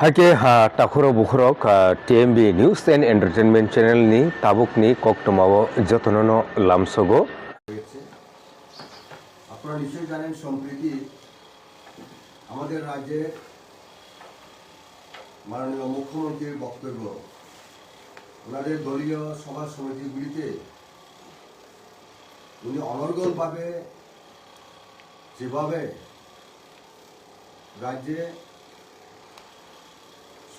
Hake takuro bukhurok TMB News and Entertainment Channel ni tabuk ni koktomawo jotonono lamsogo. আপনারা নিশ্চয়ই জানেন সম্প্রতি আমাদের রাজ্যে মাননীয় মুখ্যমন্ত্রীর বক্তব্য ওনাদের দলীয় সভা সমিতিগুলিতে উনি অনর্গলভাবে যেভাবে রাজ্যে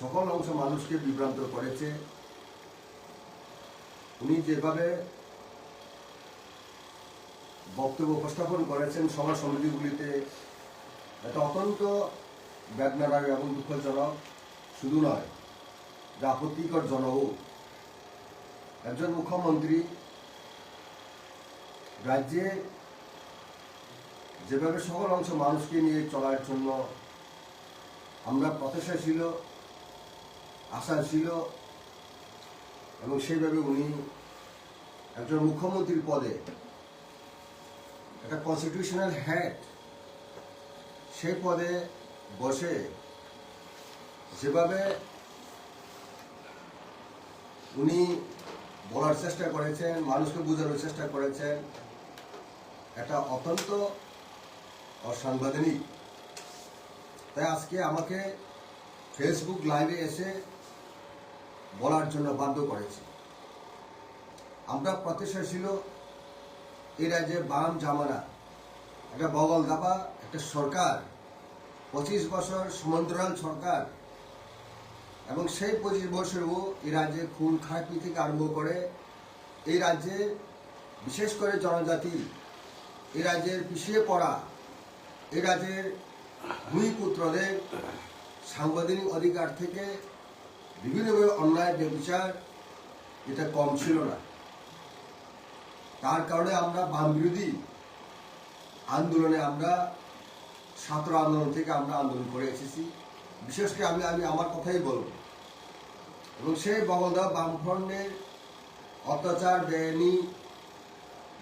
সকল অংশ মানুষকে বিভ্রান্ত করেছে, উনি যেভাবে বক্তব্য উপস্থাপন করেছেন সভা সমিতিগুলিতে, এটা অত্যন্ত বেদনাদায়ক এবং দুঃখজনক। শুধু নয়, যা আপত্তিকর জনও। একজন মুখ্যমন্ত্রী রাজ্যে যেভাবে সকল অংশ মানুষকে নিয়ে চলার জন্য আমরা প্রত্যাশা ছিল, আশা ছিল, এবং সেইভাবে উনি একজন মুখ্যমন্ত্রীর পদে একটা কনস্টিটিউশনাল হেড, সেই পদে বসে যেভাবে উনি বলার চেষ্টা করেছেন, মানুষকে বোঝানোর চেষ্টা করেছেন, এটা অত্যন্ত অসাংবিধানিক। তাই আজকে আমাকে ফেসবুক লাইভে এসে বলার জন্য বাধ্য করেছে। আমরা প্রত্যাশা ছিল এই রাজ্যে বাম জামানা একটা বগল দাবা একটা সরকার, 25 বছর সমান্তরাল সরকার, এবং সেই 25 বছরেও এই রাজ্যে খুন খারাপি থেকে আরম্ভ করে এই রাজ্যে বিশেষ করে জনজাতি, এই রাজ্যের পিছিয়ে পড়া, এই রাজ্যের ভূমিপুত্রদের সাংবিধানিক অধিকার থেকে বিভিন্নভাবে অন্যায় বিচার এটা কম ছিল না। তার কারণে আমরা বাম বিরোধী আন্দোলনে, আমরা ছাত্র আন্দোলন থেকে আমরা আন্দোলন করে এসেছি। বিশেষ করে আমি আমার কথাই বলব, এবং সেই বগলদা বামফ্রন্টের অত্যাচার, বেআইনি,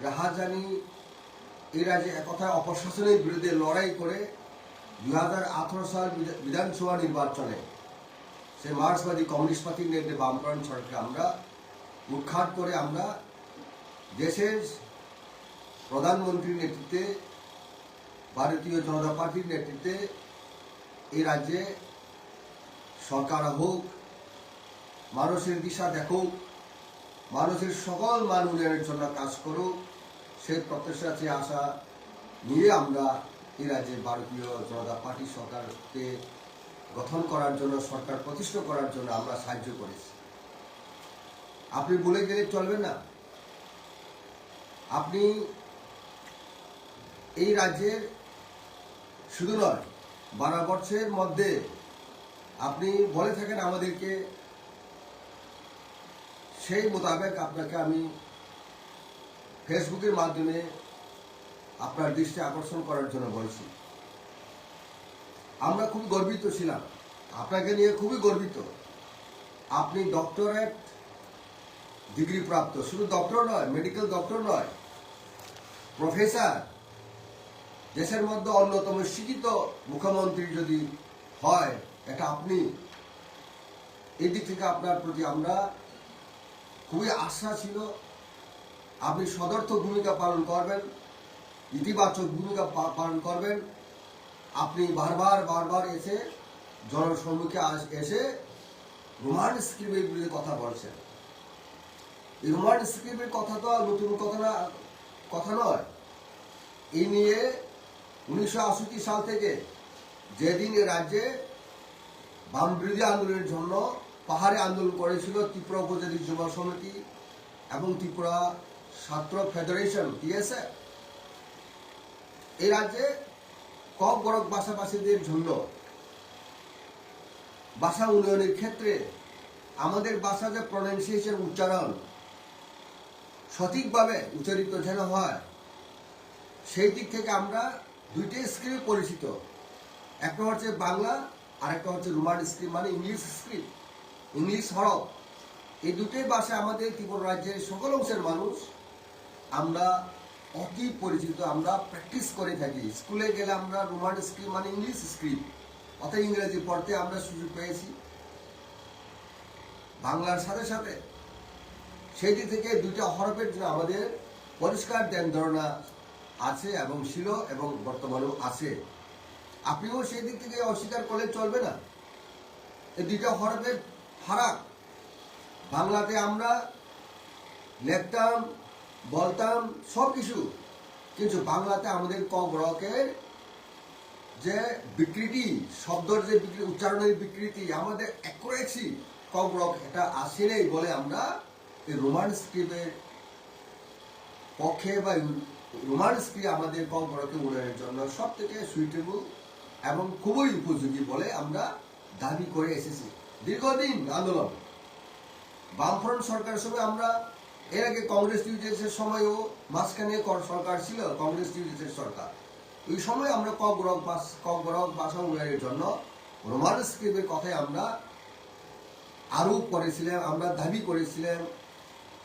রাহাজানি, এই রাজ্যে একথায় অপশাসনের বিরুদ্ধে লড়াই করে 2018 সাল বিধানসভা নির্বাচনে সেই মার্ক্সবাদী কমিউনিস্ট পার্টির নেতৃত্বে বামফ্রন্ট সরকারকে আমরা উৎখাত করে আমরা দেশের প্রধানমন্ত্রীর নেতৃত্বে, ভারতীয় জনতা পার্টির নেতৃত্বে এই রাজ্যে সরকার হোক, মানুষের দিশা দেখুক, মানুষের সকল মান উন্নয়নের জন্য কাজ করুক, সেই প্রত্যাশা, সেই আশা নিয়ে আমরা এই রাজ্যে ভারতীয় জনতা পার্টি সরকারকে গঠন করার জন্য, সরকার প্রতিষ্ঠা করার জন্য আমরা সাহায্য করেছি। আপনি বলে গেলে চলবে না। আপনি এই রাজ্যের শুধু নয়, 12 বছরের মধ্যে আপনি বলে থাকেন আমাদেরকে, সেই মোতাবেক আপনাকে আমি ফেসবুকের মাধ্যমে আপনার দৃষ্টি আকর্ষণ করার জন্য বলছি। আমরা খুব গর্বিত ছিলাম, আপনাকে নিয়ে খুবই গর্বিত। আপনি ডক্টরেট ডিগ্রি প্রাপ্ত, শুধু ডক্টর নয়, মেডিকেল ডক্টর নয়, প্রফেসর। দেশের মধ্যে অন্যতম শিক্ষিত মুখ্যমন্ত্রী যদি হয় এটা আপনি। এই দিক থেকে আপনার প্রতি আমরা খুবই আশা ছিল। আপনি সদর্থক ভূমিকা পালন করবেন, ইতিবাচক ভূমিকা পালন করবেন। আপনি বারবার এসে জনসম্মুখে এসে রোমান স্কিমের বিরুদ্ধে কথা বলছেন। এই রোমান স্কিমের কথা তো নতুন কথা নয়। এই নিয়ে 1968 সাল থেকে যেদিন রাজ্যে বাম বিরোধী আন্দোলনের জন্য পাহাড়ে আন্দোলন করেছিল ত্রিপুরা উপজাতি যুব সমিতি এবং ত্রিপুরা ছাত্র ফেডারেশন, TSF, এই রাজ্যে কম বড়ক ভাষাভাষীদের জন্য ভাষা উন্নয়নের ক্ষেত্রে আমাদের ভাষা যে প্রনাউন্সিয়েশন, উচ্চারণ সঠিকভাবে উচ্চারিত যেন হয়, সেই দিক থেকে আমরা দুইটাই স্ক্রিপ্ট পরিচিত। একটা হচ্ছে বাংলা, আর একটা হচ্ছে রোমান স্ক্রিপ্ট, মানে ইংলিশ স্ক্রিপ্ট, ইংলিশ হরফ। এই দুটোই ভাষা আমাদের ত্রিপুরা রাজ্যের সকল অংশের মানুষ আমরা অতি পরিচিত, আমরা প্র্যাকটিস করে থাকি। স্কুলে গেলে আমরা রোমান স্ক্রিপ্ট মানে ইংলিশ স্ক্রিপ্ট, অর্থাৎ ইংরেজি পড়তে আমরা সুযোগ পেয়েছি বাংলার সাথে সাথে। সেই দিক থেকে দুইটা হরফের জন্য আমাদের পরিষ্কার ধ্যান ধারণা আছে এবং ছিল এবং বর্তমানেও আছে। আপনিও সেই দিক থেকে অস্বীকার করলে চলবে না। এই দুইটা হরফের ফারাক। বাংলাতে আমরা লিখতাম, বলতাম সব কিছু, কিন্তু বাংলাতে আমাদের ক ব্রকের যে বিকৃতি, শব্দের যে বিকৃতি, উচ্চারণের বিকৃতি, আমাদের অ্যাকুরেসি ক ব্রক এটা আসে নেই বলে আমরা এই রোমান স্ক্রিপ্টের পক্ষে বা রোমান স্ক্রিপ্ট আমাদের ক ব্রকে উন্নয়নের জন্য সব থেকে সুইটেবল এবং খুবই উপযোগী বলে আমরা দাবি করে এসেছি দীর্ঘদিন আন্দোলন। বামফ্রন্ট সরকারের সময় আমরা এর আগে কংগ্রেস ইউডিএফের সময়ও মাঝখানে সরকার ছিল, কংগ্রেস ইউডিএফের সরকার। ওই সময় আমরা কক ব্রক ভাষা উন্নয়নের জন্য রোমান স্ক্রিপ্টের কথাই আমরা আরোপ করেছিলাম, আমরা দাবি করেছিলাম,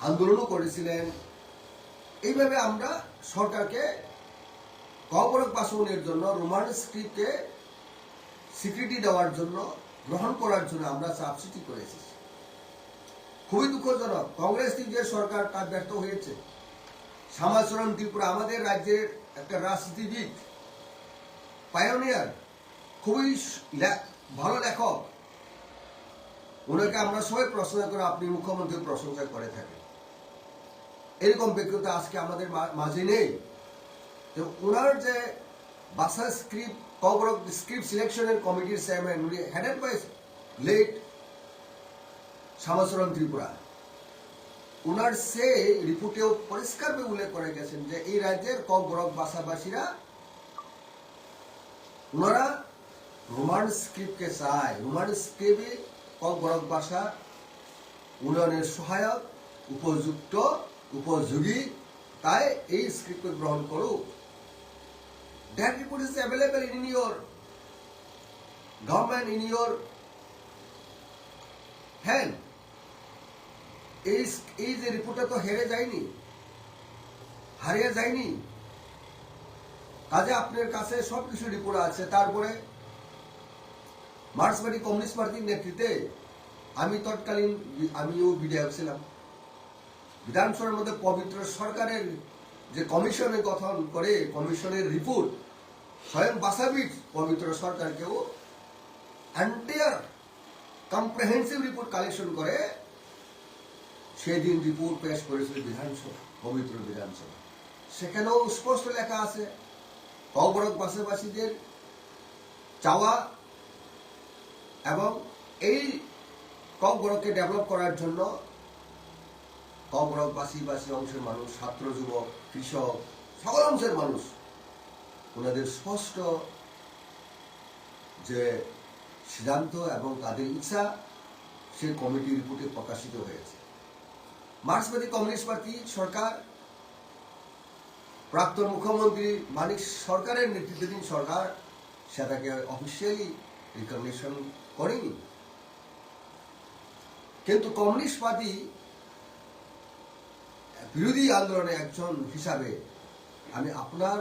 আন্দোলনও করেছিলেন। এইভাবে আমরা সরকারকে কক ব্রক ভাষা উন্নয়নের জন্য রোমান স্ক্রিপ্টকে স্বীকৃতি দেওয়ার জন্য, গ্রহণ করার জন্য আমরা চাপ সৃষ্টি করেছি। খুবই দুঃখজনক, কংগ্রেস যে সরকার তার ব্যর্থ হয়েছে। শ্যামাচরণ ত্রিপুরা আমাদের রাজ্যের একটা রাজনীতিবিদ, পায়োনিয়ার, খুবই ভালো লেখক। ওনাকে আমরা সবাই প্রশংসা করে, আপনি মুখ্যমন্ত্রী প্রশংসা করে থাকেন। এরকম ব্যক্তিত্ব আজকে আমাদের মাঝে নেই। তো ওনার যে ভাষা স্ক্রিপ্ট স্ক্রিপ্ট সিলেকশনের কমিটির চেয়ারম্যান, উনি headed by late Shyamacharan Tripura, ওনার সে রিপোর্টেও পরিষ্কারভাবে উল্লেখ করে গেছেন যে এই রাজ্যের কক ব্রক ভাষাভাষীরা ওনারা রোমান স্ক্রিপ্টকে চায়, রোমান স্ক্রিপ্টে কক ব্রক ভাষা উন্নয়নের সহায়ক, উপযুক্ত, উপযোগী, তাই এই স্ক্রিপ্টকে গ্রহণ করুক। That report is available in your government, in your hand. এই যে রিপোর্টটা তো হেরে যায়নি, হারিয়ে যায়নি। কাজে আপনার কাছে সবকিছু রিপোর্ট আছে। তারপরে মার্ক্সবাদী কমিউনিস্ট পার্টির নেতৃত্বে আমি তৎকালীন আমিও বিধায়ক ছিলাম। বিধানসভার মধ্যে পবিত্র সরকারের যে কমিশনের গঠন করে, কমিশনের রিপোর্ট স্বয়ং বাসাবিদ পবিত্র সরকারকেও এন্টায়ার কম্প্রিহেন্সিভ রিপোর্ট কালেকশন করে সেদিন রিপোর্ট পেশ করেছিল বিধানসভা, পবিত্র বিধানসভা। সেখানেও স্পষ্ট লেখা আছে কক ব্রক ভাষাভাষীদের চাওয়া এবং এই কক ব্রককে ডেভেলপ করার জন্য কক ব্রক ভাষী অংশের মানুষ, ছাত্র, যুবক, কৃষক, সকল অংশের মানুষ, ওনাদের স্পষ্ট যে সিদ্ধান্ত এবং তাদের ইচ্ছা সে কমিটি রিপোর্টে প্রকাশিত হয়েছে। মার্ক্সবাদী কমিউনিস্ট পার্টি সরকার, প্রাক্তন মুখ্যমন্ত্রী মানিক সরকারের নেতৃত্বাধীন সরকার সেটাকে অফিসিয়ালি রিকগনিশন করেনি। কিন্তু কমিউনিস্ট পার্টি বিরোধী আন্দোলনে একজন হিসাবে আমি আপনার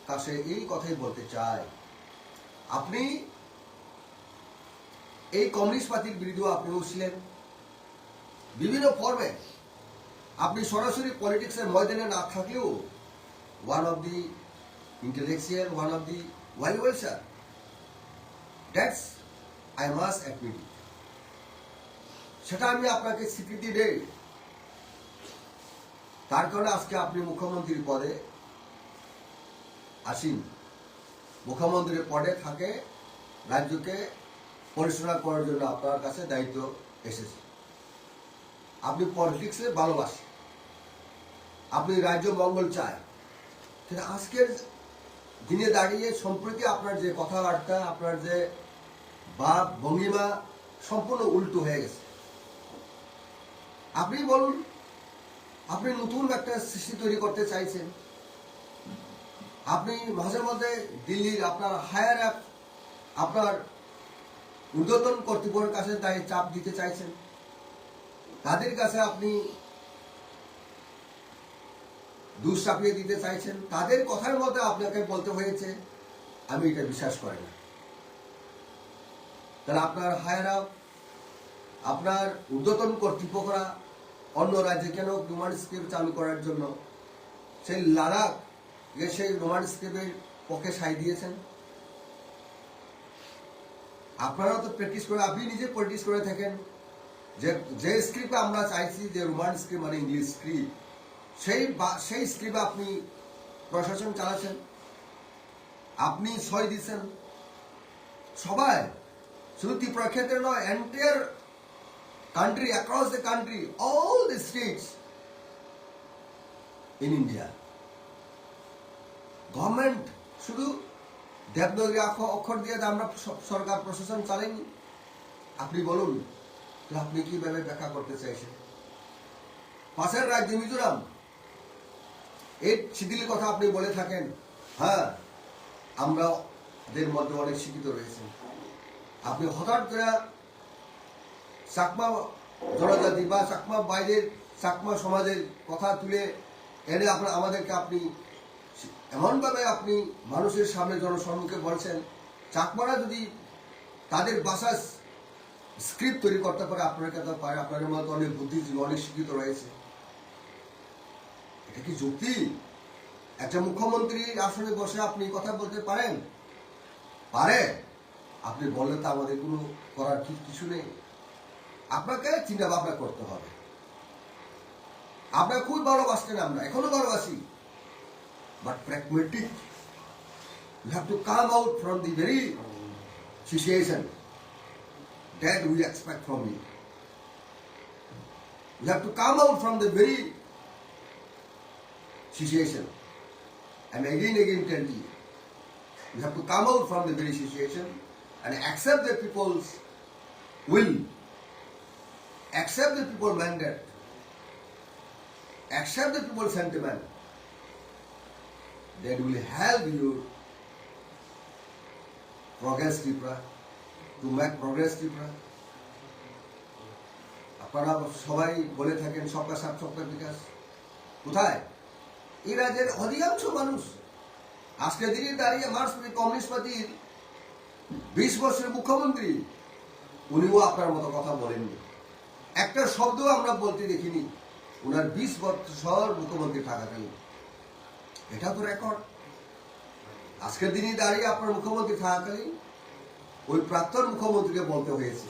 কাছে এই কথাই বলতে চাই, আপনি এই কমিউনিস্ট পার্টির বিরুদ্ধে আপনিও ছিলেন বিভিন্ন ফর্মে। আপনি সরাসরি পলিটিক্সের ময়দানে না থাকলেও one of the intellectual, one of the well উইশার, that's I must admit. সেটা আমি আপনাকে স্বীকৃতি দেই। তার কারণে আজকে আপনি মুখ্যমন্ত্রীর পদে আসীন। মুখ্যমন্ত্রীর পদে থাকে রাজ্যকে পরিচালনা করার জন্য আপনার কাছে দায়িত্ব এসেছে। আপনি পলিটিক্সে ভালোবাসেন, আপনি রাজ্য মঙ্গল চায়। কিন্তু আজকের দিনে দাঁড়িয়ে সম্প্রতি আপনার যে কথাবার্তা, আপনার যে ভাব ভঙ্গিমা সম্পূর্ণ উল্টো হয়ে গেছে। আপনি বলুন, আপনি নতুন একটা সৃষ্টি তৈরি করতে চাইছেন। আপনি মাঝে মধ্যে দিল্লির আপনার হায়ার অ্যাপ, আপনার ঊর্ধ্বতন কর্তৃপক্ষের কাছে তাই চাপ দিতে চাইছেন। তাদের কাছে আপনি দুষ চাপিয়ে দিতে চাইছেন। তাদের কথার মধ্যে আপনাকে বলতে হয়েছে আমি এটা বিশ্বাস করি না। তাহলে আপনার হায়ার আপ, আপনার ঊর্ধ্বতন কর্তৃপক্ষরা অন্য রাজ্যে কেন রোমান স্ক্রিপ্ট চালু করার জন্য সেই লাদাখ সেই রোমান স্ক্রিপ্টের পক্ষে সাই দিয়েছেন? আপনারাও তো প্র্যাকটিস করে, আপনি নিজে প্র্যাকটিস করে থাকেন যে স্ক্রিপ্ট আমরা চাইছি, যে রোমান স্ক্রিপ্ট মানে ইংলিশ স্ক্রিপ্ট, সেই স্ক্রিপ্ট আপনি প্রশাসন চালাচ্ছেন, আপনি সই দিচ্ছেন সবাই, শুধু ত্রিপুরা ক্ষেত্রে নয়, entire country, across the country, all the states in India. Government শুধু দেবনাগরী অক্ষর দিয়ে আমরা সরকার প্রশাসন চালাইনি। আপনি বলুন তো, আপনি কিভাবে ব্যাখ্যা করতে চাইছেন? পাশের রাজ্য মিজোরাম, এই শিথিলের কথা আপনি বলে থাকেন, হ্যাঁ আমরা এদের মধ্যে অনেক শিক্ষিত রয়েছে। আপনি হঠাৎ করে চাকমা জনজাতি বা চাকমা বাইরের চাকমা সমাজের কথা তুলে এনে আমাদেরকে আপনি এমনভাবে আপনি মানুষের সামনে জনসম্মুখে বলছেন, চাকমারা যদি তাদের ভাষার স্ক্রিপ্ট তৈরি করতে পারে, আপনারা কেন পারে? আপনাদের মতো অনেক বুদ্ধিজীবী, অনেক শিক্ষিত রয়েছে। এটা কি যুক্তি? একটা মুখ্যমন্ত্রীর আসনে বসে আপনি কথা বলতে পারেন? পারে। আপনি বললে তো আমাদের কোনো করার কিছু নেই। আপনাকে চিন্তা ভাবনা করতে হবে। আপনাকে খুব ভালোবাসতেন, আমরা এখনো ভালোবাসি, but pragmatic. You have to come out from the very situation that we expect from you. You have to come out from the very situation, and again tell you, you have to come out from the very situation and accept the people's will, accept the people's mandate, accept the people's sentiment that will help you progress Tripura, to make progress Tripura. আপনারা সবাই বলে থাকেন সবকা সাথ সবকা বিকাশ, কোথায়? এই রাজ্যের অধিকাংশ মানুষ আজকের দিনে দাঁড়িয়ে মার্ক্সবাদী কমিউনিস্ট পার্টির 20 বছরের মুখ্যমন্ত্রী, উনিও আপনার মতো কথা বলেননি, একটা শব্দ আমরা বলতে দেখিনি ওনার 20 বছর মুখ্যমন্ত্রী থাকাকালীন। এটা তো রেকর্ড। আজকের দিনে দাঁড়িয়ে আপনার মুখ্যমন্ত্রী থাকাকালীন ওই প্রাক্তন মুখ্যমন্ত্রীকে বলতে হয়েছে।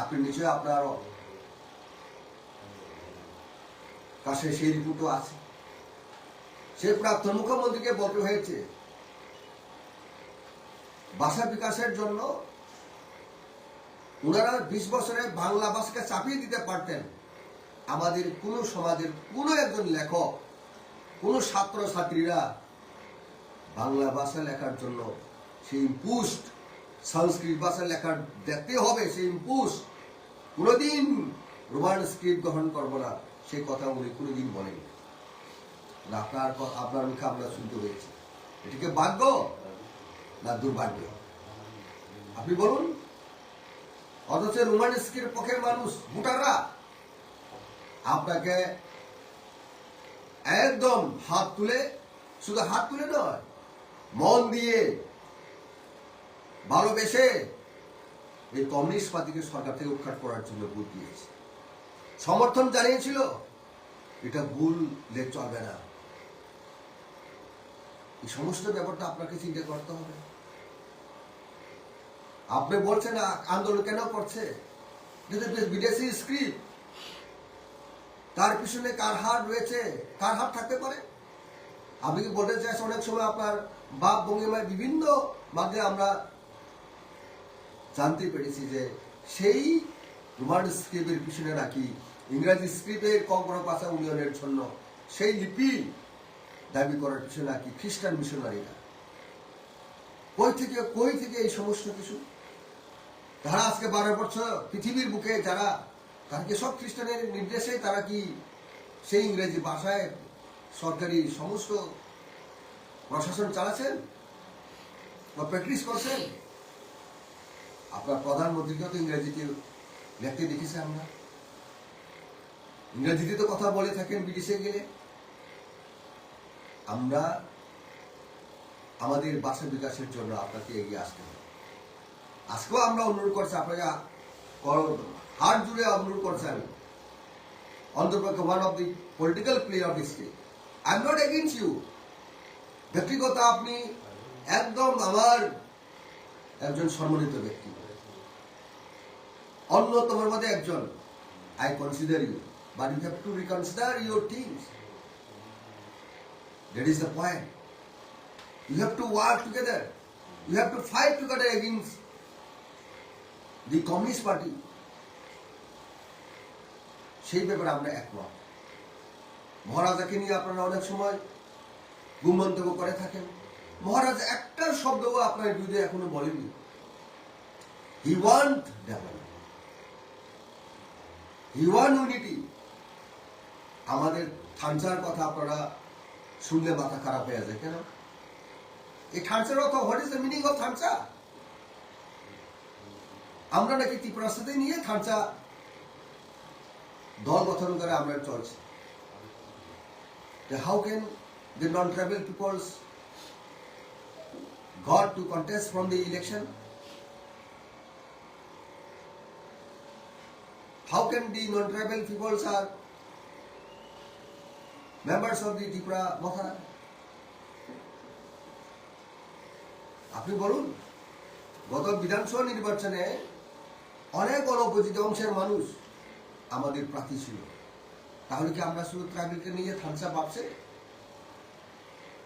আপনি নিশ্চয়ই আপনার কাছে সেই রিপোর্টও আছে, সেই প্রাক্তন মুখ্যমন্ত্রীকে বলতে হয়েছে ভাষা বিকাশের জন্য ওনারা 20 বছরে বাংলা ভাষাকে চাপিয়ে দিতে পারতেন। আমাদের কোন সমাজের কোন একজন লেখক, কোন ছাত্র ছাত্রীরা বাংলা ভাষা লেখার জন্য সেই ইম্পুস্ট, সংস্কৃত ভাষা লেখার দেখতে হবে সেই ইম্পুস্ট, কোনোদিন রোমান স্ক্রিপ্ট গ্রহণ করবো না, সেই কথা উনি কোনোদিন বলেন। আপনার মুখে আমরা শুনতে হয়েছে। এটিকে ভাগ্য না দুর্ভাগ্য? আপনি বলুন। অথচ রোমান স্ক্রিপ্ট পক্ষের মানুষ, ভোটাররা আপনাকে একদম হাত তুলে, শুধু হাত তুলে নয়, মন দিয়ে ভালোবেসে এই কমিউনিস্ট পার্টিকে সরকার থেকে উৎখাত করার জন্য ভোট দিয়েছে, সমর্থন জানিয়েছিল। এটা ভুললে চলবে না। এই সমস্ত ব্যাপারটা আপনাকে চিন্তা করতে হবে। আপনি বলছেন আন্দোলন কেন করছে? বিদেশি স্ক্রিপ্ট, তার পিছনে কার হাত রয়েছে, কার হাত থাকতে পারে? আপনি কি বলতে চাইছেন অনেক সময় আপনার বাপ ভঙ্গিমায় বিভিন্ন মাধ্যমে আমরা জানতে পেরেছি যে সেই রোমান স্ক্রিপ্টের পিছনে নাকি ইংরাজি স্ক্রিপ্টের কংকর ভাষা উন্নয়নের জন্য সেই লিপি দাবি করার পিছনে নাকি খ্রিস্টান মিশনারিরা। কই থেকে এই সমস্ত কিছু? তারা আজকে 12 বছর পৃথিবীর বুকে যারা, তারা কি সব খ্রিস্টানের নির্দেশে তারা কি সেই ইংরেজি ভাষায় সরকারি সমস্ত প্রশাসন চালাচ্ছেন বা প্র্যাকটিস করছেন? আপনার প্রধানমন্ত্রীকেও তো ইংরেজিতে লিখতে দেখেছি আমরা। ইংরেজিতে তো কথা বলে থাকেন বিদেশে গেলে। আমরা আমাদের ভাষা বিকাশের জন্য আপনাকে এগিয়ে আসতে হবে। আজকেও আমরা অনুরোধ করছি আপনাকে, হাত জুড়ে অনুরোধ করছি আমি, অন্তর্পক্ষে one of the political player of the state, I am not against you. ব্যক্তিগত আপনি একদম আমার একজন সম্মানিত ব্যক্তি, অন্যতমের মধ্যে একজন। I consider you, but you have to reconsider your things. That is the point. You have to work together. You have to fight together against the Communist Party. সেই ব্যাপারে আমরা একমত। মহারাজাকে নিয়ে আপনারা অনেক সময় গুমন্তব্য করে থাকেন। মহারাজ একটা শব্দও আপনার বিরুদ্ধে এখনো বলেননি। He want development. He want unity. আমাদের থানচার কথা আপনারা শুনলে মাথা খারাপ হয়ে যায় কেন? এই থানচার অর্থ, what is the meaning of thancha? আমরা নাকি ত্রিপুরার সাথে নিয়ে থানচা দল গঠন করে আমরা চলছি। How can the non-tribal peoples got to contest from the election? How can the non-tribal peoples are members of the Tripura Mothara? আপনি বলুন, গত বিধানসভা নির্বাচনে অনেক অনপোজিত অংশের মানুষ আমাদের প্রার্থী ছিল। তাহলে কি আমরা শুধু ট্রাইবেলকে নিয়ে থানসা ভাবছে?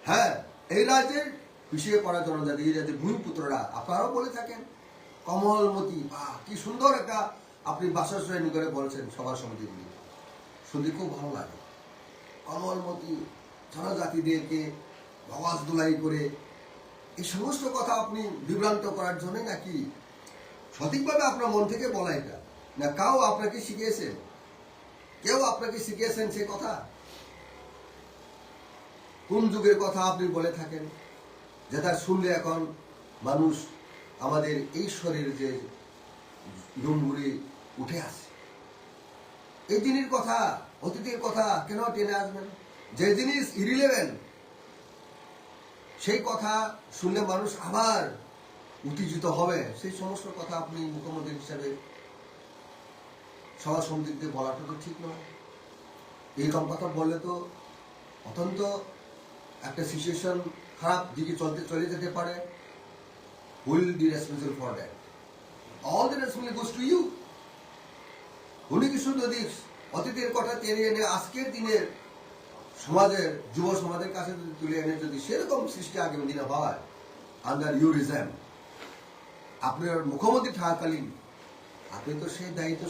হ্যাঁ, এই রাজ্যের পিছিয়ে পড়া জনজাতি, এই রাজ্যের ভূমিপুত্ররা, আপনারাও বলে থাকেন কমলমতি, কি সুন্দর একটা আপনি বাসাশ্রয় করে বলছেন সভা সমিতিগুলি, শুনতে খুব ভালো লাগে। কমলমতি জনজাতিদেরকে আওয়াজ দুলাই করে এই সমস্ত কথা আপনি বিভ্রান্ত করার জন্য নাকি সঠিকভাবে আপনার মন থেকে বলা এটা না কেউ আপনাকে শিখিয়েছেন? কেউ আপনাকে শিখিয়েছেন সে কথা? কোন যুগের কথা আপনি বলে থাকেন, যেটা শুনলে এখন মানুষ আমাদের এই শরীরে যে লুমগুলি উঠে আসে? এই দিনের কথা, অতীতের কথা কেন টেনে আসবেন? যে জিনিস ইরিলেভেন্ট সেই কথা শুনলে মানুষ আবার উত্তেজিত হবে। সেই সমস্ত কথা আপনি মুখ্যমন্ত্রী হিসাবে সভা সমিতিতে বলাটা তো ঠিক নয়। এইরকম কথা বললে তো অত্যন্ত একটা সিচুয়েশন খারাপ দিকে চলে যেতে পারে। Will be responsible for that? All the responsibility goes to you. উনি কিছু যদি অতীতের কথা টেনে এনে আজকের দিনের সমাজের যুব সমাজের কাছে যদি তুলে এনে যদি সেরকম সৃষ্টি আগামী দিনে হয় আন্ডার ইউ রিজাইম, আপনার মুখ্যমন্ত্রী থাকাকালীন আপনি তো সেই দায়িত্ব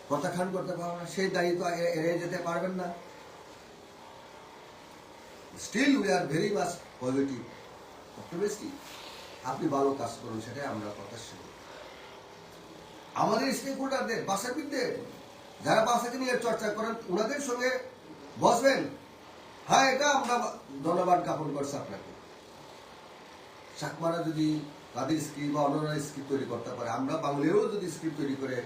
প্রত্যাখ্যান করতে পারবেন না, সেই দায়িত্ব এড়িয়ে যেতে পারবেন না। Still we are very much positive, optimistic. আপনি ভালো কাজ করুন, সেটাই আমরা প্রত্যাশা করি। আমাদের স্টেক হোল্ডারদের, ভাষাবিদদের, যারা ভাষাকে নিয়ে চর্চা করেন ওনাদের সঙ্গে বসবেন। হ্যাঁ, এটা আমরা ধন্যবাদ জ্ঞাপন করছি আপনাকে। চাকমারা যদি তাদের স্ক্রিপ্ট বা অন্যরা স্ক্রিপ্ট তৈরি করতে পারে, আমরা বাংলায়ও যদি স্ক্রিপ্ট তৈরি করে,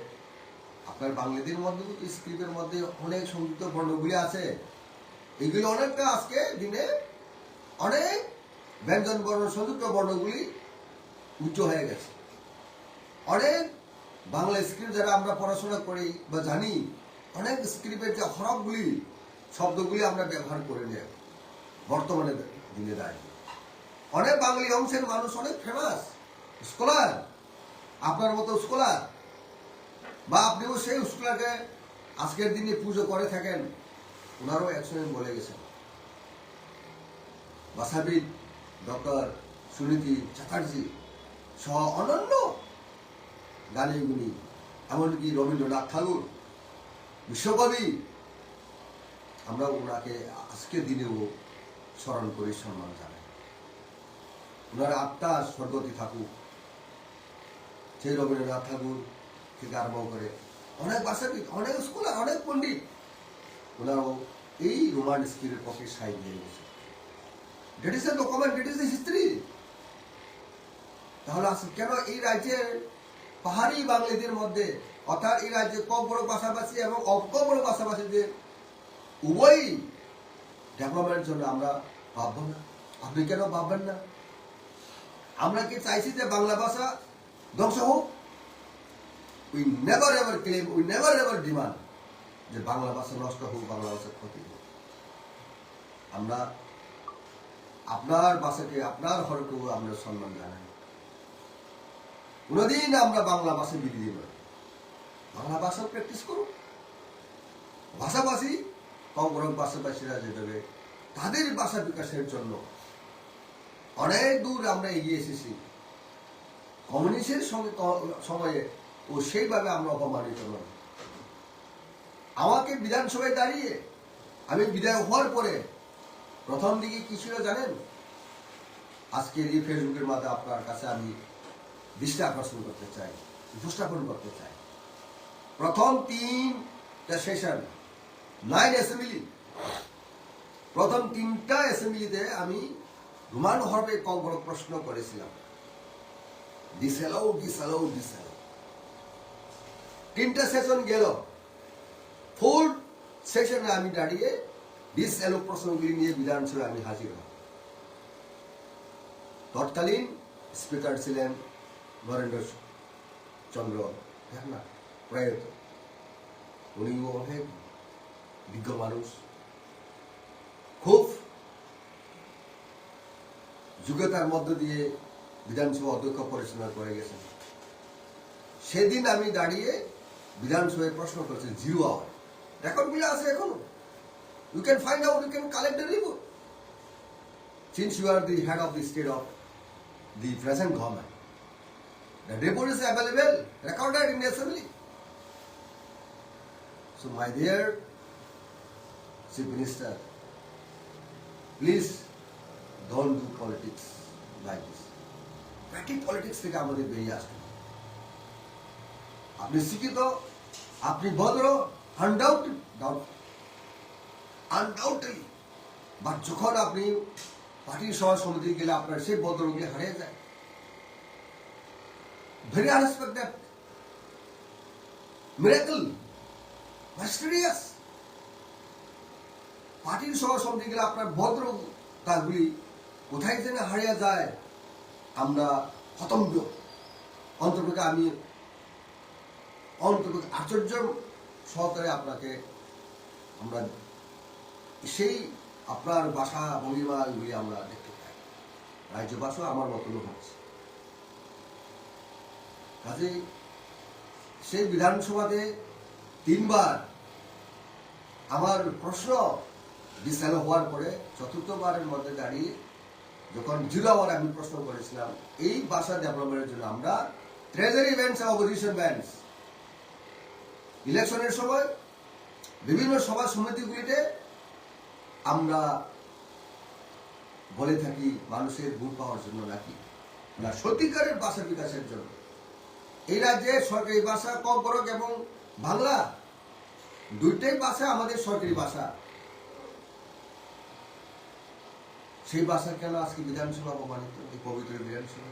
আপনার বাংলাদেশের মধ্যে স্ক্রিপ্টের মধ্যে অনেক সংযুক্ত বর্ণগুলি আছে, এগুলি অনেকটা আজকে দিনে অনেক ব্যঞ্জন বর্ণ সংযুক্ত বর্ণগুলি উচ্চ হয়ে গেছে। অনেক বাংলা স্ক্রিপ্ট যারা আমরা পড়াশোনা করি বা জানি, অনেক স্ক্রিপ্টের যে হরফগুলি শব্দগুলি আমরা ব্যবহার করে নেই বর্তমানে দিনে দাঁড়িয়ে। অনেক বাঙালি অংশের মানুষ অনেক ফেমাস স্কলার, আপনার মতো স্কলার, বা আপনিও সেই স্কলারকে আজকের দিনে পুজো করে থাকেন। ওনারও একসময় বলে গেছেন, ভাষাবিদ ডক্টর সুনীতি চ্যাটার্জি সহ অনন্য গানে গুণী, এমনকি রবীন্দ্রনাথ ঠাকুর বিশ্বকবি, আমরা ওনাকে আজকের দিনেও স্মরণ করি, সম্মান জানাই। ওনার আত্মা স্বর্গতি থাকুক। সেই রবীন্দ্রনাথ ঠাকুর থেকে আরম্ভ করে অনেক ভাষাবিদ, অনেক স্কলার, অনেক পণ্ডিত, ওনারাও এই রোমান স্কিলের পক্ষে সাই দিয়ে গেছে। That is a document, that is a history. তাহলে কেন এই রাজ্যের পাহাড়ি বাঙালিদের মধ্যে, অর্থাৎ এই রাজ্যে ক বড় ভাষাভাষী এবং অক বড় ভাষাভাষীদের উভয়ই ডেভেলপমেন্টের জন্য আমরা ভাববো না? আপনি কেন ভাববেন না? আমরা কি চাইছি যে বাংলা ভাষা ধ্বংস হোক? We never ever claim, we never ever demand যে বাংলা ভাষা নষ্ট হোক, বাংলা ভাষার ক্ষতি হোক। আমরা আপনার ভাষাকে, আপনার হরকেও আমরা সম্মান জানাই। কোনোদিন আমরা বাংলা ভাষা বিরোধী নই। বাংলা ভাষা প্র্যাকটিস করুন। ভাষাভাষী বরং ভাষাভাষীরা যেভাবে তাদের ভাষা বিকাশের জন্য অনেক দূর আমরা এগিয়ে এসেছি, কমিউনিস্টের সময়ে ও সেইভাবে আমরা অপমানিত নই। আমাকে বিধানসভায় দাঁড়িয়ে আমি বিধায়ক হওয়ার পরে প্রথম দিকে কি ছিল জানেন? আজকের এই ফেসবুকের মাধ্যমে আপনার কাছে আমি দৃষ্টি আকর্ষণ করতে চাই, উপস্থাপন করতে চাই। প্রথম 3টা সেশন, 9 অ্যাসেম্বলি, প্রথম 3টা অ্যাসেম্বলিতে আমি রোমান হরফে ক বড় প্রশ্ন করেছিলাম, ডিসঅ্যালাউ ডিসঅ্যালাউ ডিসঅ্যালাউ। 3টা সেশন গেল, 4th সেশনে আমি দাঁড়িয়ে ডিসঅ্যালাউ প্রশ্নগুলি নিয়ে বিধানসভায় আমি হাজির হই। তৎকালীন স্পিকার ছিলেন নরেন্দ্র চন্দ্র প্রয়াত। উনি অনেক বিজ্ঞ মানুষ, খুব যোগ্যতার মধ্য দিয়ে বিধানসভা অধ্যক্ষ পরিচালনা করে গেছেন। সেদিন আমি দাঁড়িয়ে বিধানসভায় প্রশ্ন করেছি 0 আওয়ার। রেকর্ডগুলো আছে এখনো। You can find out, you can collect the report. Since you are the head of the state of the present government, the report is available, recorded in the assembly. So my dear Chief Minister, please don't do politics like this. Petty politics থেকে আমাদের বেরিয়ে আসতে হবে। আপনি শিক্ষিত, আপনি ভদ্র, undoubtedly, but যখন আপনি পার্টির সভা সমিতি গেলে আপনার সেই ভদ্রগুলি হারিয়ে যায়। Very unexpected, miracle, mysterious. পার্টির সভা সমিতি গেলে আপনার ভদ্র কাজগুলি কোথায় যেন হারিয়ে যায়। আমরা হতম্ব, অন্তর্পক্ষে আমি অন্তর্পক্ষে আশ্চর্য সহকারে আপনাকে আমরা সেই আপনার ভাষা ভঙ্গিমাগুলি আমরা দেখতে পাই। রাজ্য ভাষা আমার মতন হচ্ছে। কাজেই সেই বিধানসভাতে 3বার আমার প্রশ্ন ডিসঅ্যালাউ হওয়ার পরে 4র্থবারের মধ্যে দাঁড়িয়ে যখন 0 আওয়ার আমি প্রশ্ন করেছিলাম, এই ভাষা ডেভেলপমেন্টের জন্য আমরা ট্রেজারি ব্যান্ডস, অপোজিশন ব্যান্ডস, ইলেকশনের সময় বিভিন্ন সভা সমিতিগুলিতে আমরা বলে থাকি মানুষের ভোট পাওয়ার জন্য নাকি না, সত্যিকারের ভাষা বিকাশের জন্য। এই রাজ্যে সরকারি ভাষা ককবরক এবং বাংলা, দুইটাই ভাষা আমাদের সরকারি ভাষা। সেই ভাষা কেন আজকে বিধানসভা অপমানিত? এই পবিত্র বিধানসভা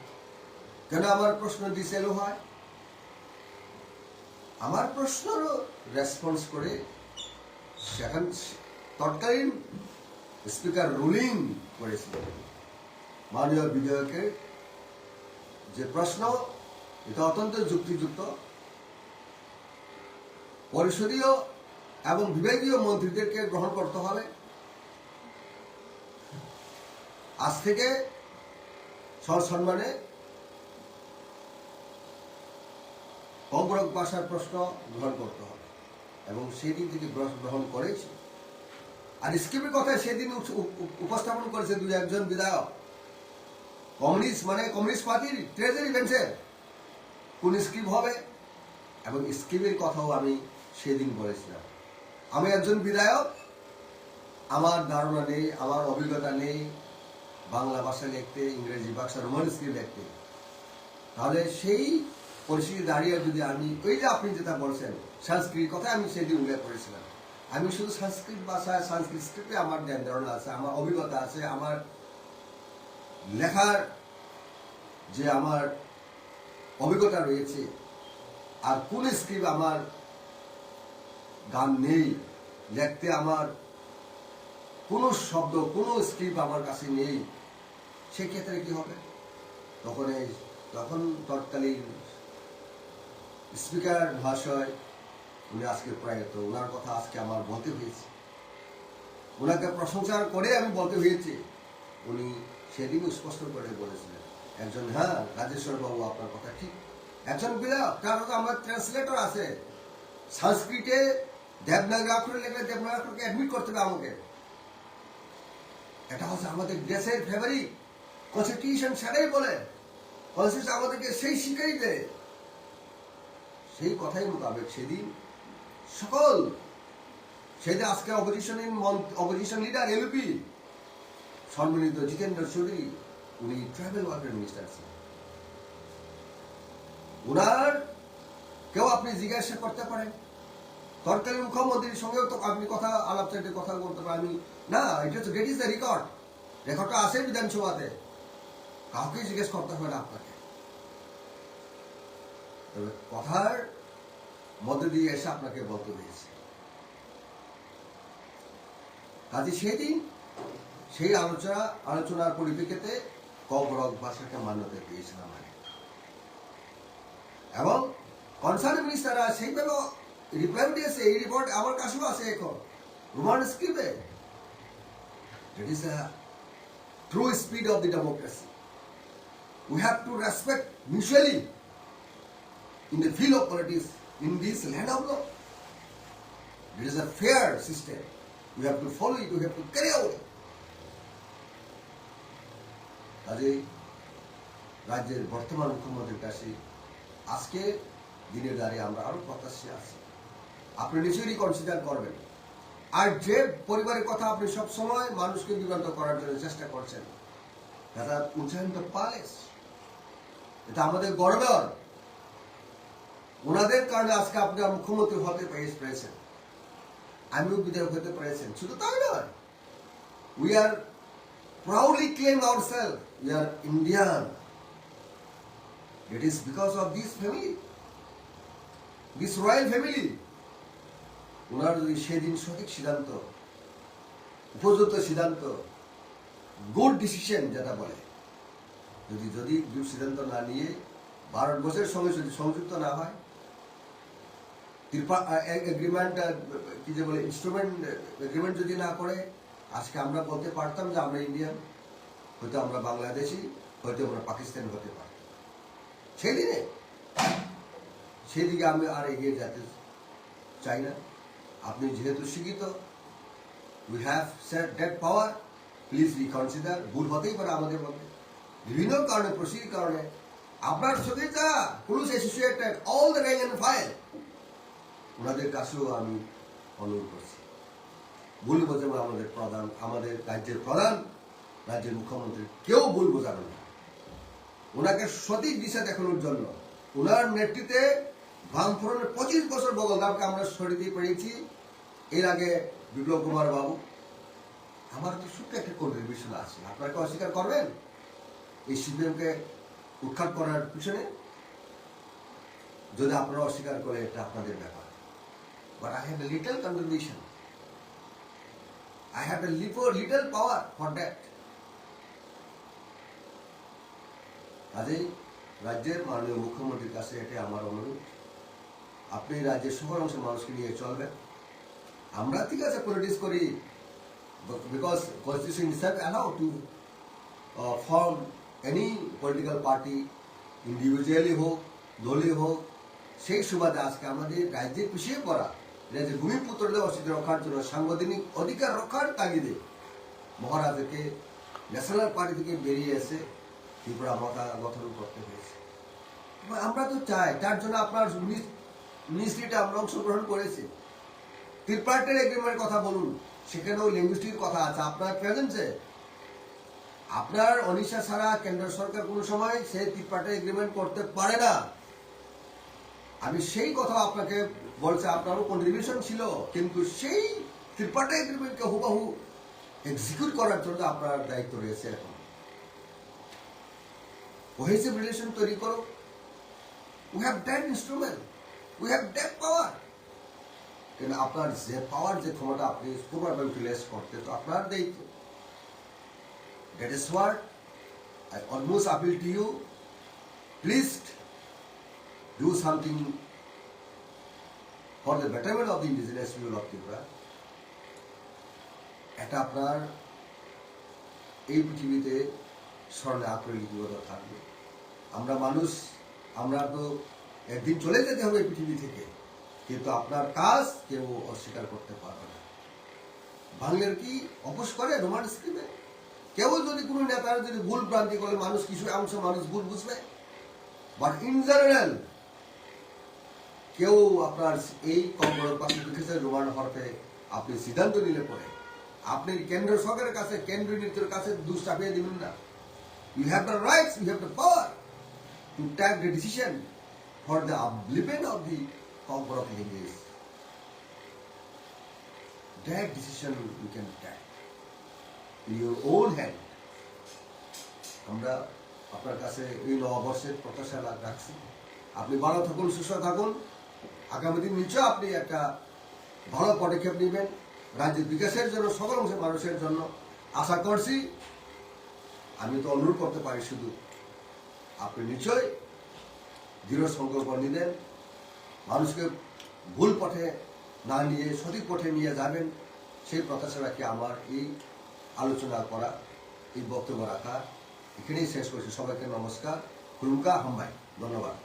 কেন আমার প্রশ্ন ডিসঅ্যালাউ হয়? আমার প্রশ্নের রেসপন্স করে সেখান তৎকালীন স্পিকার রুলিং করেছিলেন, মাননীয় বিধায়কের যে প্রশ্ন, এটা অত্যন্ত যুক্তিযুক্ত। পরিষদীয় এবং বিভাগীয় মন্ত্রীদেরকে গ্রহণ করতে হবে। আজ থেকে সসম্মানে ককবরক ভাষার প্রশ্ন গ্রহণ করতে হবে এবং সেদিন থেকে গ্রহণ করেছি। আর স্কিপের কথা সেদিন উপস্থাপন করেছে 2-1 বিধায়ক। কমিউনিস্ট পার্টির ট্রেজারি বেঞ্চের কোন স্কিপ হবে এবং স্কিপের কথাও আমি সেদিন বলেছিলাম। আমি একজন বিধায়ক, আমার ধারণা নেই, আমার অভিজ্ঞতা নেই বাংলা ভাষা লিখতে, ইংরেজি ভাষা রোমান স্ক্রিপ্ট লিখতে। তাহলে সেই পরিস্থিতি দাঁড়িয়ে যদি আমি ওই যে আপনি যেটা বলছেন সংস্কৃত কথা আমি সেদিন উল্লেখ করেছিলাম, আমি শুধু সংস্কৃত ভাষায় সংস্কৃত স্ক্রিপ্টে আমার জ্ঞান ধারণা আছে, আমার অভিজ্ঞতা আছে, আমার লেখার যে আমার অভিজ্ঞতা রয়েছে। আর কোন স্ক্রিপ্ট আমার গান নেই, লিখতে আমার কোনো শব্দ, কোনো স্ক্রিপ্ট আমার কাছে নেই, সেক্ষেত্রে কি হবে? তখন তৎকালীন স্পিকার মহাশয় উনি আজকে প্রয়াত, ওনার কথা আজকে আমার বলতে হয়েছে, ওনাকে প্রশংসা করে আমি বলতে হয়েছে। উনি সেদিন স্পষ্ট করে বলেছিলেন, একজন রাজেশ্বর বাবু আপনার কথা ঠিক, একজন বিলাপ, তার আমার ট্রান্সলেটর আছে, সংস্কৃতে দেবনাগরী অক্ষরে লেখলে দেবনাগরী অক্ষরকে অ্যাডমিট করতে হবে আমাকে। এটা হচ্ছে আমাদের দেশের ফেভারিট, কনস্টিটিউশন সেটাই বলে, কনস্টিটিউশন আমাদেরকে সেই শিখাই দেয়। সেই কথাই মোতাবেক সেদিন আজকে অপোজিশন লিডার এলপি সম্মানিত জিতেন্দ্র চৌধুরী, উনি ট্রাইবাল ওয়েলফেয়ার মিনিস্টার ছিলেন। ওনার কেউ আপনি জিজ্ঞাসা করতে পারেন, তৎকালীন মুখ্যমন্ত্রীর সঙ্গেও তো আপনি আলাপ চাইতে কথা বলতে পারেন। না, এটা তো গেট ইজ দ্য রেকর্ডটা আছে বিধানসভাতে, কাউকে জিজ্ঞেস করতে হবে না আপনাকে। তবে কথার মধ্যে দিয়ে এসে আপনাকে বলতে হয়েছে। কাজে সেদিন সেই আলোচনার পরিপ্রেক্ষিতে কবরক ভাষাকে মান্যতা পেয়েছিলাম আমি, এবং কনসার্ন মিনিস্টাররা সেইভাবে রিপ্লাই দিয়েছে। এই রিপোর্ট আমার কাছেও আছে এখন Roman স্ক্রিপ্টে। That is the true speed of the democracy. We have to respect mutually in the field of politics in this land of law. It is a fair system. We have to follow it, we have to carry out it. কাজে রাজ্যের বর্তমান মুখ্যমন্ত্রীর কাছে আজকে দিনের দাঁড়িয়ে আমরা আরো প্রত্যাশী আছি, আপনি নিশ্চয়ই কনসিডার করবেন। আর যে পরিবারের কথা আপনি সব সময় মানুষকে বিভ্রান্ত করার জন্য চেষ্টা করছেন, এটা উচ্চারণ প্যালেস, এটা আমাদের গর্বের। ওনাদের কারণে আজকে আপনি মুখ্যমন্ত্রী হতে পেরেছেন, আমিও বিধায়ক হতে পেরেছেন। শুধু তাই নয়, we are proudly claim ourselves, we are Indian. It is because of this family, this royal family. ওনার যদি সেদিন সঠিক সিদ্ধান্ত, উপযুক্ত সিদ্ধান্ত, গুড ডিসিশন যেটা বলে, যদি গুড সিদ্ধান্ত না নিয়ে ভারতবর্ষের সঙ্গে যদি সংযুক্ত না হয়, এগ্রিমেন্ট কি যে বলে ইনস্ট্রুমেন্ট এগ্রিমেন্ট যদি না করে, আজকে আমরা বলতে পারতাম যে আমরা ইন্ডিয়ান, হয়তো আমরা বাংলাদেশি, হয়তো আমরা পাকিস্তানি হতে পারতাম। সেদিকে আমি আর এগিয়ে যেতে চাই না। আপনি যেহেতু শিক্ষিত, we have said that power, please reconsider. ভুল হতেই পারে আমাদের মধ্যে, বিভিন্ন কারণে, প্রসিডির কারণে। আপনার সঙ্গে যা police associated all the rank and file, ওনাদের কাছেও আমি অনুরোধ করছি, ভুল বোঝাবো আমাদের রাজ্যের প্রধান, রাজ্যের মুখ্যমন্ত্রী, কেউ ভুল বোঝাবেন না। ওনাকে সঠিক দিশা দেখানোর জন্য ওনার নেতৃত্বে বামফ্রন্টের 25 বছর বদলদামকে আমরা সরিয়ে পেরেছি। এর আগে বিপ্লব কুমার বাবু, আমার তো ছোট্ট একটা কন্ট্রিবিউশন আছে, আপনাকে অস্বীকার করবেন এই সিপিএমকে উৎখাত করার পিছনে? যদি আপনারা অস্বীকার করে, এটা আপনাদের ব্যাপার, but I have a little contribution, I have a little power for that. কাজেই রাজ্যের মাননীয় মুখ্যমন্ত্রীর কাছে এটা আমার অনুরোধ, আপনি রাজ্যের সকল অংশের মানুষকে নিয়ে চলবেন। আমরা ঠিক আছে পলিটিক্স করি, because constitution itself allow to form any political party, individually হোক, দলীয় হোক। সেই সুবাদে আজকে আমাদের রাজ্যে পিছিয়ে পড়া রাজ্যের ভূমিপুত্রদের অস্তিত্ব রক্ষার জন্য, সাংবিধানিক অধিকার রক্ষার তাগিদে মহারাজকে ন্যাশনাল পার্টি থেকে বেরিয়ে এসে ত্রিপুরা মাতা গঠন করতে হয়েছে। আমরা তো চাই, তার জন্য আপনার মিনিস্ট্রিটা আমরা অংশগ্রহণ করেছি। ত্রিপার্টির এগ্রিমেন্টের কথা বলুন, সেখানেও লিঙ্গুইস্টিক কথা আছে আপনার প্রেজেন্সে। আপনার অনিশা ছাড়া কেন্দ্র সরকার কোনো সময় সেই ত্রিপার্টির এগ্রিমেন্ট করতে পারে না। আমি সেই কথা আপনাকে বলছি, আপনারও কন্ট্রিবিউশন ছিল, কিন্তু সেই ত্রিপার্টি এগ্রিমেন্টকে হুবহু এক্সিকিউট করার জন্য আপনার দায়িত্ব রয়েছে। এখন কোহেসিভ রিলেশন তৈরি করো। We have that instrument, we have that পাওয়ার। কিন্তু আপনার যে পাওয়ার, যে ক্ষমতা, আপনি সুপারভাবে ইউটিলাইজ করতে, তো আপনার দায়িত্ব। That is what I almost appeal to you please do something for the betterment of the indigenous people of Tripura. এটা আপনার এই পৃথিবীতে স্মরণে আঁকড়ে লিপিবদ্ধ থাকবে। আমরা মানুষ, আমরা তো একদিন চলে যেতে হবে এই পৃথিবী থেকে, কিন্তু আপনার কাজ কেউ অস্বীকার করতে পারবে না। বাংলার কি অপোজ করে রোমান স্ক্রিপ্টে? কেউ যদি কোনো নেতার যদি ভুল ভ্রান্তি করলে মানুষ কিছু অংশ মানুষ ভুল বুঝবে, বাট ইন জেনারেল কেউ আপনার এই কম্বরের পাশে লিখেছে রোমান হরফে আপনি সিদ্ধান্ত নিলে পরে আপনি কেন্দ্র সরকারের কাছে, কেন্দ্রীয় নীতির কাছে দোষ চাপিয়ে দিবেন না। You have the rights, you have the power to take the decision for the upliftment of the conquer of language. That decision you can take in your own hand. আমরা আপনার কাছে এই নববর্ষের প্রত্যাশা রাখছি, আপনি ভালো থাকুন, সুস্থ থাকুন। আগামী দিন নিশ্চয় আপনি একটা ভালো পদক্ষেপ নেবেন রাজ্যের বিকাশের জন্য, সকল অংশের মানুষের জন্য আশা করছি। আমি তো অনুরোধ করতে পারি শুধু আপনি নিশ্চয় দৃঢ় সংকল্প নিলেন, মানুষকে ভুল পথে না নিয়ে সঠিক পথে নিয়ে যাবেন, সেই প্রত্যাশা রাখি আমার এই আলোচনা করা, এই বক্তব্য রাখা এখানেই শেষ করছি। সবাইকে নমস্কার, খুলুমকা হাম্বাই, ধন্যবাদ।